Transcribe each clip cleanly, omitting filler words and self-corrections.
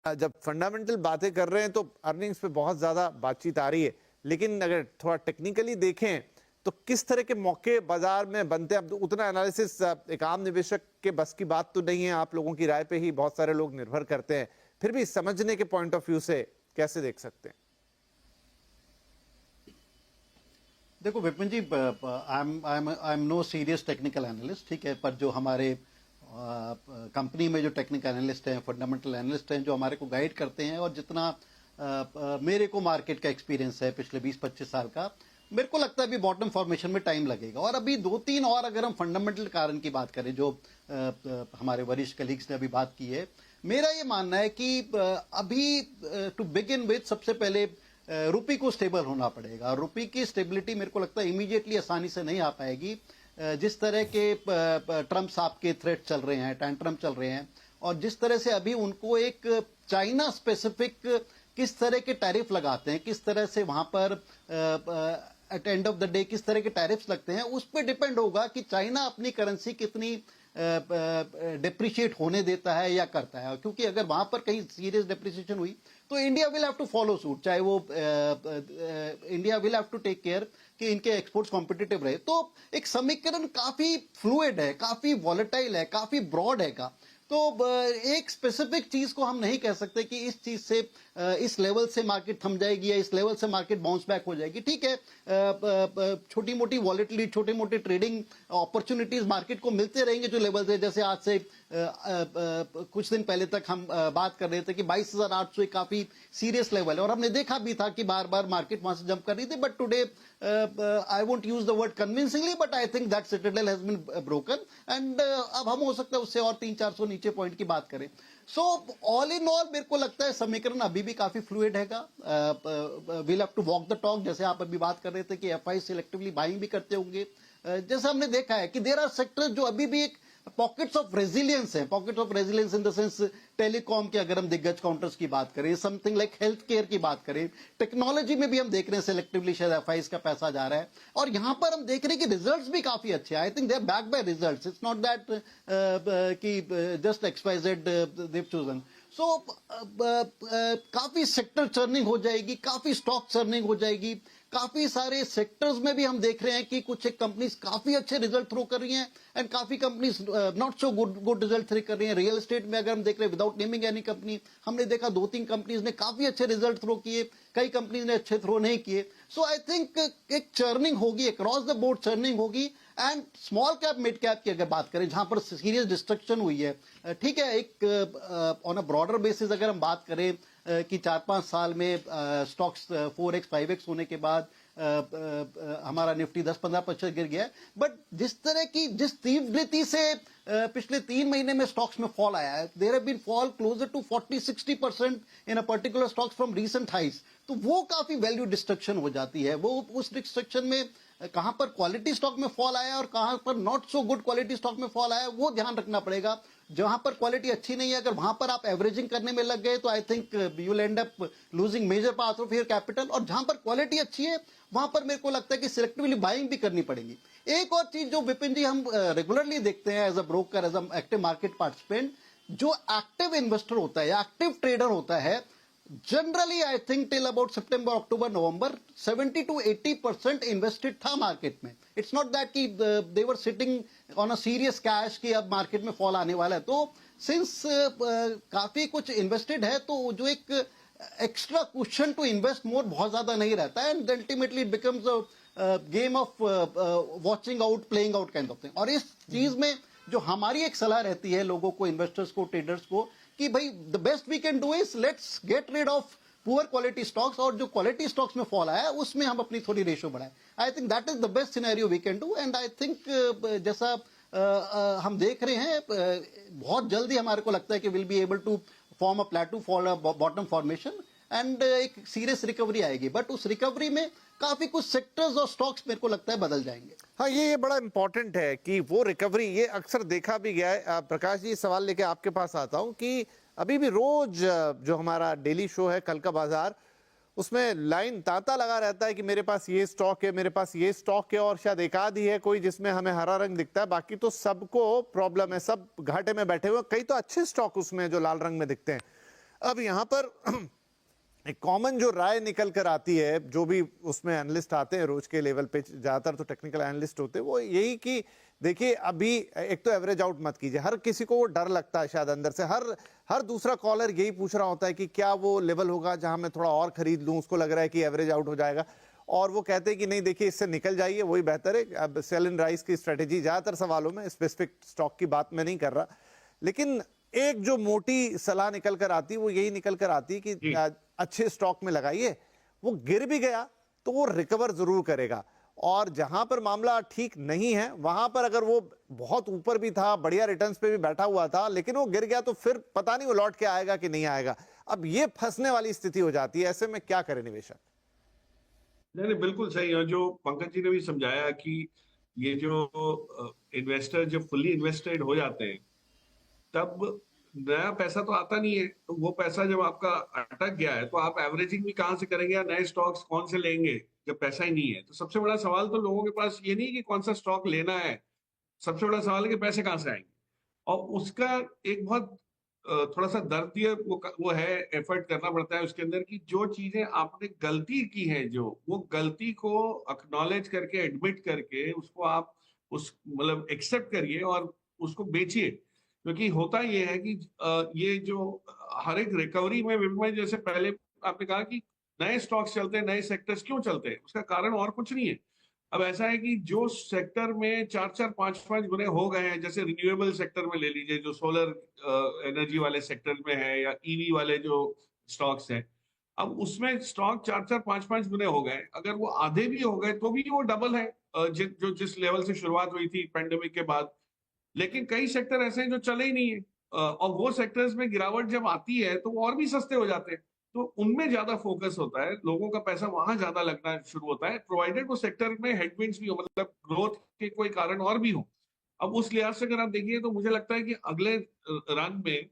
जब फंडामेंटल बातें कर रहे हैं तो अर्निंग्स पे बहुत ज्यादा बातचीत आ रही है, लेकिन अगर थोड़ा टेक्निकली देखें तो किस तरह के मौके बाजार में बनते हैं? अब उतना एनालिसिस एक आम निवेशक के बस की बात तो नहीं है, आप लोगों की राय पे ही बहुत सारे लोग निर्भर करते हैं, फिर भी समझने के पॉइंट ऑफ व्यू से कैसे देख सकते हैं? देखो Vipin ji, I am no serious technical analyst, ठीक है, पर जो हमारे कंपनी में जो टेक्निकल एनालिस्ट हैं, फंडामेंटल एनालिस्ट हैं, जो हमारे को गाइड करते हैं, और जितना मेरे को मार्केट का एक्सपीरियंस है पिछले 20-25 साल का, मेरे को लगता है अभी बॉटम फॉर्मेशन में टाइम लगेगा। और अभी 2-3 और अगर हम फंडामेंटल कारण की बात करें, जो हमारे वरिष्ठ कलीग्स ने अभी बात की है, मेरा ये मानना है कि अभी टू बिगिन विद सबसे पहले रुपी को स्टेबल होना पड़ेगा। रुपी की स्टेबिलिटी मेरे को लगता है इमीडिएटली आसानी से नहीं आ पाएगी। जिस तरह के ट्रम्प साहब के थ्रेट चल रहे हैं, टैंट्रम चल रहे हैं, और जिस तरह से अभी उनको एक चाइना स्पेसिफिक किस तरह के टैरिफ लगाते हैं, किस तरह से वहां पर at end of the day किस तरह के टैरिफ्स लगते हैं, उस पर डिपेंड होगा कि चाइना अपनी करेंसी कितनी डिप्रिशिएट होने देता है या करता है। क्योंकि अगर वहां पर कहीं सीरियस डिप्रिसिएशन हुई तो India will have to follow suit, चाहे वो India will have to take care कि इनके एक्सपोर्ट्स कॉम्पिटिटिव रहे। तो एक समीकरण काफी फ्लूइड है, काफी वॉलेटाइल है, काफी ब्रॉड है का। तो एक स्पेसिफिक चीज को हम नहीं कह सकते कि इस चीज से इस लेवल से मार्केट थम जाएगी या इस लेवल से मार्केट बाउंस बैक हो जाएगी। ठीक है, छोटी मोटी वॉलेटिलिटी, छोटे मोटे ट्रेडिंग अपॉर्चुनिटीज मार्केट को मिलते रहेंगे जो लेवल से, जैसे आज से कुछ दिन पहले तक हम बात कर रहे थे कि 22,800 काफी सीरियस लेवल है, और हमने देखा भी था कि बार बार मार्केट वहां से जंप कर रही थी। But today I won't use the word convincingly, but I think that citadel has been broken, and अब हम हो सकता है उससे और 300-400 नीचे पॉइंट की बात करें। सो ऑल इन ऑल मेरे को लगता है समीकरण अभी भी काफी फ्लूइड हैगा। We'll have to walk the talk, जैसे आप अभी बात कर रहे थे कि एफआई सिलेक्टिवली बाइंग भी करते होंगे। जैसे हमने देखा है कि देयर आर सेक्टर्स जो अभी भी एक पॉकेट्स ऑफ रेजिलियंस है, pockets of resilience in the sense telecom की अगर हम दिग्गज काउंटर्स की बात करें, समथिंग लाइक हेल्थ केयर की बात करें, टेक्नोलॉजी में भी हम देख रहे हैं सिलेक्टिवली शायद एफआईज का पैसा जा रहा है, और यहां पर हम देख रहे हैं कि रिजल्ट्स भी काफी अच्छे हैं। I think they are back by results, it's not that कि just XYZ they have chosen. So काफी सेक्टर चर्निंग हो जाएगी, काफी स्टॉक चर्निंग हो जाएगी, काफी सारे सेक्टर्स में भी हम देख रहे हैं कि कुछ एक कंपनीज काफी अच्छे रिजल्ट थ्रो कर रही हैं एंड काफी companies not so good result throw कर रही हैं। रियल एस्टेट में अगर हम देख रहे हैं, विदाउट नेमिंग एनी कंपनी, हमने देखा 2-3 कंपनीज ने काफी अच्छे रिजल्ट थ्रो किए, कई कंपनीज ने अच्छे थ्रो नहीं किए। सो आई थिंक एक चर्निंग होगी, अक्रॉस द बोर्ड चर्निंग होगी। And small cap mid cap की अगर बात करें, जहां पर सीरियस डिस्ट्रक्शन हुई है, ठीक है, एक ऑन अ ब्रॉडर बेसिस अगर हम बात करें कि 4-5 साल में स्टॉक्स 4x 5x होने के बाद हमारा निफ्टी 10-15% गिर गया है, बट जिस तरह की जिस तीव्रता से पिछले 3 महीने में स्टॉक्स में फॉल आया है, there have been fall closer to 40-60% in a particular stocks from recent highs. तो वो काफी वैल्यू डिस्ट्रक्शन हो जाती है। वो उस डिस्ट्रक्शन में कहां पर क्वालिटी स्टॉक में फॉल आया और कहां पर not so good quality stock में फॉल आया, वो ध्यान रखना पड़ेगा। जहां पर क्वालिटी अच्छी नहीं है, अगर वहां पर आप एवरेजिंग करने में लग गए तो I think you will end up losing major part of your capital. और जहां पर क्वालिटी अच्छी है वहां पर मेरे को लगता है कि सिलेक्टिवली बाइंग भी करनी पड़ेगी। एक और चीज जो विपिन जी हम रेगुलरली देखते हैं as a broker, as a active market participant, जो एक्टिव इन्वेस्टर होता है या एक्टिव ट्रेडर होता है, generally I think till about सितंबर, अक्टूबर, नवंबर 70 to 80% इन्वेस्टेड था मार्केट में। इट्स नॉट दैट कि they were sitting on a serious cash कि अब मार्केट में फॉल आने वाला है। तो सिंस काफी कुछ इन्वेस्टेड है, तो जो एक extra question to invest more बहुत ज्यादा नहीं रहता है, and ultimately it becomes a game of watching out, playing out kind of thing. और इस चीज में जो हमारी एक सलाह रहती है लोगों को, इन्वेस्टर्स को, ट्रेडर्स को, कि भाई the best we can do is let's get rid of poor quality stocks, और जो क्वालिटी स्टॉक्स में फॉल आया उसमें हम अपनी थोड़ी रेशियो बढ़ाएं। I think that is the best scenario we can do. And I think जैसा हम देख रहे हैं, बहुत जल्दी हमारे को लगता है कि will be able to form a plateau for a bottom formation, and एक सीरियस रिकवरी आएगी। बट उस रिकवरी में काफी कुछ सेक्टर्स और स्टॉक्स मेरे को लगता है बदल जाएंगे। हाँ, ये बड़ा इंपॉर्टेंट है कि वो रिकवरी, ये अक्सर देखा भी गया है। प्रकाश जी, सवाल लेके आपके पास आता हूं कि अभी भी रोज जो हमारा डेली शो है कल का बाजार, उसमें लाइन तांता लगा रहता है कि मेरे पास ये स्टॉक है, मेरे पास ये स्टॉक है, और शायद एक आध ही है कोई जिसमें हमें हरा रंग दिखता है, बाकी तो सबको प्रॉब्लम है, सब घाटे में बैठे हुए। कई तो अच्छे स्टॉक उसमें जो लाल रंग में दिखते हैं। अब यहाँ पर एक कॉमन जो राय निकल कर आती है, जो भी उसमें एनालिस्ट आते हैं रोज के लेवल पे, ज्यादातर तो टेक्निकल एनालिस्ट होते हैं, वो यही कि देखिए अभी एक तो एवरेज आउट मत कीजिए। हर किसी को वो डर लगता है शायद अंदर से, हर दूसरा कॉलर यही पूछ रहा होता है कि क्या वो लेवल होगा जहां मैं थोड़ा और खरीद लूं, उसको लग रहा है कि एवरेज आउट हो जाएगा, और वो कहते हैं कि नहीं देखिए इससे निकल जाइए, वही बेहतर है। अब सेल इन राइस की स्ट्रेटेजी ज्यादातर सवालों में, स्पेसिफिक स्टॉक की बात मैं नहीं कर रहा, लेकिन एक जो मोटी सलाह निकल कर आती है वो यही निकल कर आती है कि अच्छे स्टॉक में लगाइए, वो गिर भी गया तो वो रिकवर जरूर करेगा, और जहां पर मामला ठीक नहीं है वहां पर अगर वो बहुत ऊपर भी था, बढ़िया रिटर्न्स पे भी बैठा हुआ था, लेकिन वो गिर गया तो फिर पता नहीं वो लौट के आएगा कि नहीं आएगा। अब ये फंसने वाली स्थिति हो जाती है। ऐसे में क्या करे निवेशक? नहीं नहीं, बिल्कुल सही है। जो पंकज जी ने भी समझाया कि ये जो इन्वेस्टर जब फुल्ली इन्वेस्टेड हो जाते हैं तब नया पैसा तो आता नहीं है, तो वो पैसा जब आपका अटक गया है तो आप एवरेजिंग भी कहाँ से करेंगे या नए स्टॉक्स कौन से लेंगे जब पैसा ही नहीं है। तो सबसे बड़ा सवाल तो लोगों के पास ये नहीं कि कौन सा स्टॉक लेना है, सबसे बड़ा सवाल है कि पैसे कहाँ से आएंगे। और उसका एक बहुत थोड़ा सा दर्द वो है, एफर्ट करना पड़ता है उसके अंदर कि जो चीजें आपने गलती की है, जो वो गलती को अक्नॉलेज करके, एडमिट करके उसको आप उस मतलब एक्सेप्ट करिए और उसको बेचिए। क्योंकि होता ये है कि ये जो हर एक रिकवरी में जैसे पहले आपने कहा कि नए स्टॉक्स चलते हैं, नए सेक्टर्स क्यों चलते हैं, उसका कारण और कुछ नहीं है। अब ऐसा है कि जो सेक्टर में 4-4, 5-5 गुने हो गए हैं, जैसे रिन्यूएबल सेक्टर में ले लीजिए, जो सोलर एनर्जी वाले सेक्टर में है, या ईवी वाले जो स्टॉक्स हैं, अब उसमें स्टॉक 4-4, 5-5 गुने हो गए। अगर वो आधे भी हो गए तो भी वो डबल है जो जिस लेवल से शुरुआत हुई थी पेंडेमिक के बाद। लेकिन कई सेक्टर ऐसे हैं जो चले ही नहीं है, और वो सेक्टर्स में गिरावट जब आती है तो वो और भी सस्ते हो जाते हैं, तो उनमें ज्यादा फोकस होता है, लोगों का पैसा वहां ज्यादा लगना शुरू होता है, प्रोवाइडेड वो सेक्टर में हेडविंड्स भी हो, मतलब ग्रोथ के कोई कारण और भी हो। अब उस लिहाज से अगर आप देखिए तो मुझे लगता है कि अगले रन में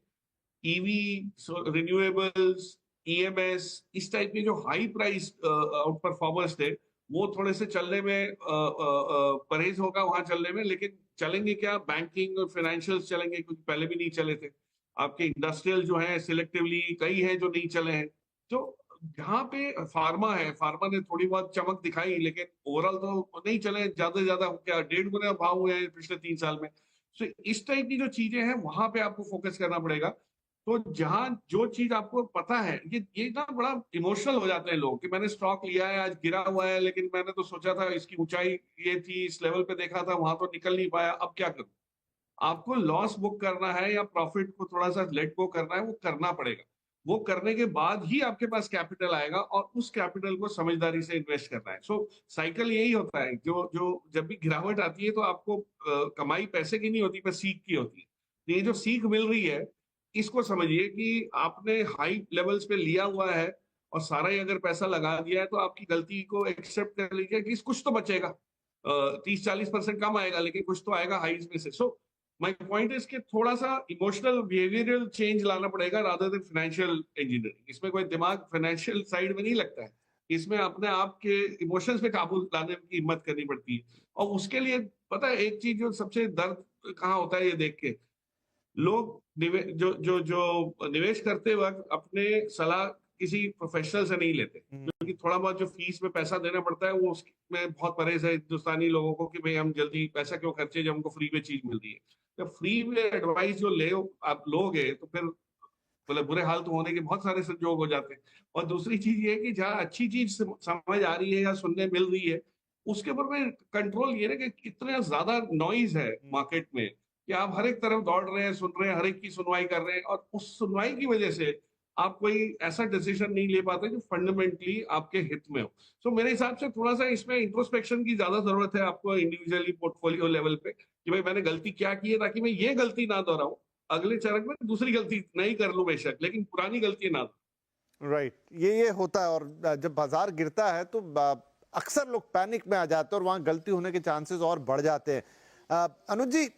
ईवी, रिन्यूएबल्स, ईएमएस, इस टाइप के जो हाई प्राइस आउट परफॉर्मर्स थे, वो थोड़े से चलने में परहेज होगा वहां चलने में। लेकिन चलेंगे क्या? बैंकिंग और फाइनेंशियल्स चलेंगे, क्योंकि पहले भी नहीं चले थे। आपके इंडस्ट्रियल जो है सिलेक्टिवली कई हैं जो नहीं चले हैं। तो जहाँ पे फार्मा है, फार्मा ने थोड़ी बहुत चमक दिखाई, लेकिन ओवरऑल तो नहीं चले। ज्यादा से ज्यादा क्या 1.5 गुना भाव हुए हैं पिछले 3 साल में। तो इस टाइप की जो चीजें हैं वहां पे आपको फोकस करना पड़ेगा। तो जहां जो चीज आपको पता है, ये ना बड़ा इमोशनल हो जाते हैं लोग कि मैंने स्टॉक लिया है, आज गिरा हुआ है, लेकिन मैंने तो सोचा था इसकी ऊंचाई ये थी, इस लेवल पे देखा था, वहां तो निकल नहीं पाया, अब क्या करूं। आपको लॉस बुक करना है या प्रॉफिट को थोड़ा सा लेट गो करना है, वो करना पड़ेगा। वो करने के बाद ही आपके पास कैपिटल आएगा, और उस कैपिटल को समझदारी से इन्वेस्ट करना है। सो साइकिल यही होता है, जो जो जब भी गिरावट आती है तो आपको कमाई पैसे की नहीं होती, पर सीख की होती है। तो ये जो सीख मिल रही है, इसको समझिए कि आपने हाई लेवल्स पे लिया हुआ है और सारा ही अगर पैसा लगा दिया है, तो आपकी गलती को एक्सेप्ट कर लीजिए कि कुछ तो बचेगा। 30-40% कम आएगा, लेकिन कुछ तो आएगा हाईज में से। सो माय पॉइंट इज कि थोड़ा सा इमोशनल बिहेवियरल चेंज लाना पड़ेगा रादर देन फाइनेंशियल इंजीनियरिंग। इसमें कोई दिमाग फाइनेंशियल साइड में नहीं लगता है, इसमें अपने आप के इमोशंस पे काबू लाने की हिम्मत करनी पड़ती है। और उसके लिए पता है एक चीज जो सबसे दर्द कहाँ होता है, ये देख के लोग जो निवेश करते वक्त अपने सलाह किसी प्रोफेशनल से नहीं लेते, क्योंकि थोड़ा बहुत जो फीस में पैसा देना पड़ता है वो उसमें बहुत परहेज है हिंदुस्तानी लोगों को कि भाई हम जल्दी पैसा क्यों खर्चे जब हमको फ्री में चीज मिल रही है। तो फ्री में एडवाइस जो ले आप लोगे तो फिर मतलब बुरे हाल तो होने के बहुत सारे संजोग हो जाते हैं। और दूसरी चीज ये है कि जहाँ अच्छी चीज समझ आ रही है या सुनने मिल रही है, उसके ऊपर में कंट्रोल ये ना कि कितना ज्यादा नॉइज है मार्केट में, कि आप हर एक तरफ दौड़ रहे हैं, सुन रहे हैं, हर एक की सुनवाई कर रहे हैं, और उस सुनवाई की वजह से आप कोई ऐसा डिसीजन नहीं ले पाते जो फंडामेंटली आपके हित में हो। सो मेरे हिसाब से थोड़ा सा इसमें इंट्रोस्पेक्शन की ज्यादा जरूरत है आपको इंडिविजुअली पोर्टफोलियो लेवल पे, कि भाई मैंने गलती क्या की है, ताकि मैं ये गलती ना दोहराऊं, अगले चरण में दूसरी गलती नहीं कर लूं बेशक, लेकिन पुरानी गलती ना। राइट, ये होता है। और जब बाजार गिरता है तो अक्सर लोग पैनिक में आ जाते हैं और वहां गलती होने के चांसेस और बढ़ जाते हैं। अनुज जी,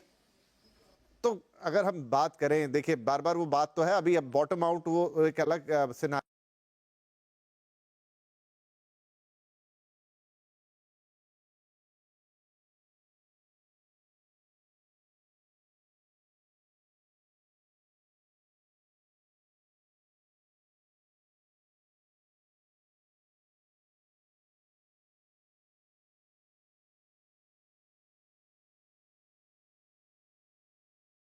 तो अगर हम बात करें, देखिए बार बार वो बात तो है, अभी अब बॉटम आउट वो एक अलग सिनारियो